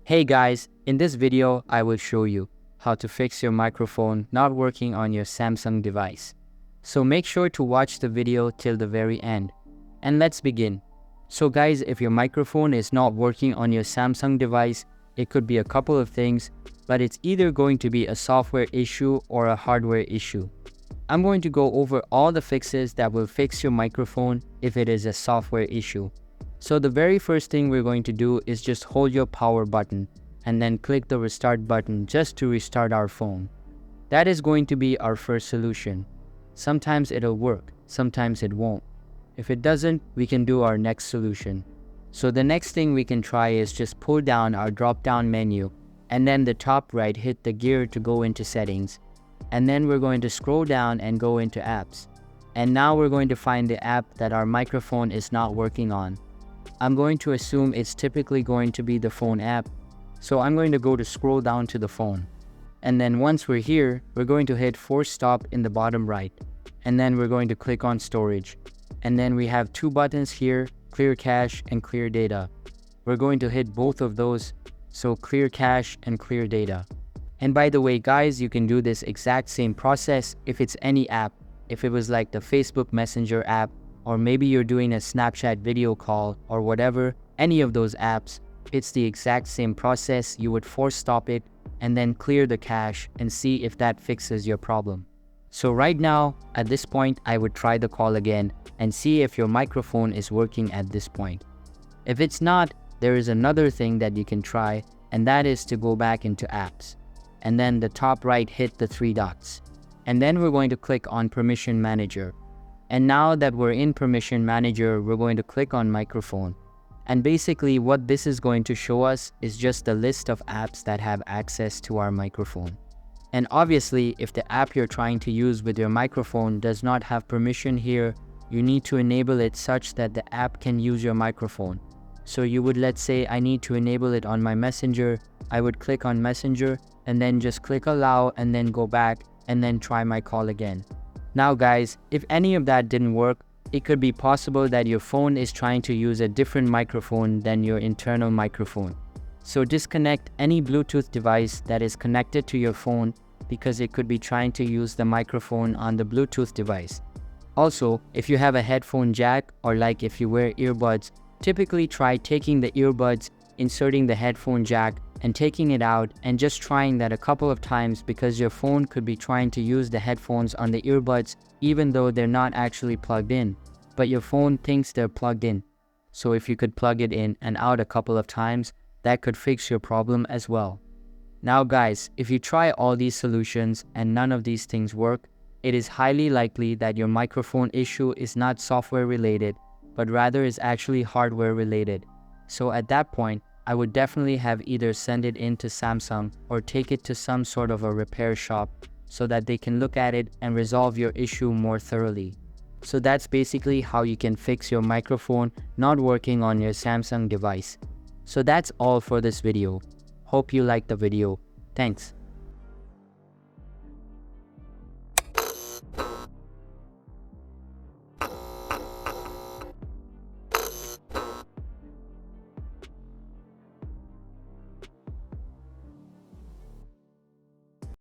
Hey guys, in this video I will show you how to fix your microphone not working on your Samsung device. So make sure to watch the video till the very end. And let's begin. So guys, if your microphone is not working on your Samsung device, it could be a couple of things, but it's either going to be a software issue or a hardware issue. I'm going to go over all the fixes that will fix your microphone if it is a software issue. So the very first thing we're going to do is just hold your power button and then click the restart button just to restart our phone. That is going to be our first solution. Sometimes it'll work, sometimes it won't. If it doesn't, we can do our next solution. So the next thing we can try is just pull down our drop-down menu and then the top right hit the gear to go into settings. And then we're going to scroll down and go into apps. And now we're going to find the app that our microphone is not working on. I'm going to assume it's typically going to be the phone app. So I'm going to go to scroll down to the phone. And then once we're here, we're going to hit force stop in the bottom right. And then we're going to click on storage. And then we have two buttons here, clear cache and clear data. We're going to hit both of those. So clear cache and clear data. And by the way guys, you can do this exact same process if it's any app. If it was like the Facebook Messenger app, or maybe you're doing a Snapchat video call or whatever, any of those apps, it's the exact same process. You would force stop it and then clear the cache and see if that fixes your problem. So right now, at this point, I would try the call again and see if your microphone is working at this point. If it's not, there is another thing that you can try, and that is to go back into apps. And then the top right hit the three dots. And then we're going to click on Permission Manager. And now that we're in Permission Manager, we're going to click on Microphone. And basically what this is going to show us is just a list of apps that have access to our microphone. And obviously, if the app you're trying to use with your microphone does not have permission here, you need to enable it such that the app can use your microphone. So you would, let's say I need to enable it on my Messenger. I would click on Messenger and then just click allow and then go back and then try my call again. Now guys, if any of that didn't work, it could be possible that your phone is trying to use a different microphone than your internal microphone. So disconnect any Bluetooth device that is connected to your phone because it could be trying to use the microphone on the Bluetooth device. Also, if you have a headphone jack or like if you wear earbuds, typically try taking the earbuds, inserting the headphone jack and taking it out and just trying that a couple of times because your phone could be trying to use the headphones on the earbuds even though they're not actually plugged in, but your phone thinks they're plugged in. So if you could plug it in and out a couple of times, that could fix your problem as well. Now guys, if you try all these solutions and none of these things work, it is highly likely that your microphone issue is not software related, but rather is actually hardware related. So at that point, I would definitely have either send it in to Samsung or take it to some sort of a repair shop so that they can look at it and resolve your issue more thoroughly. So that's basically how you can fix your microphone not working on your Samsung device. So that's all for this video. Hope you liked the video. Thanks.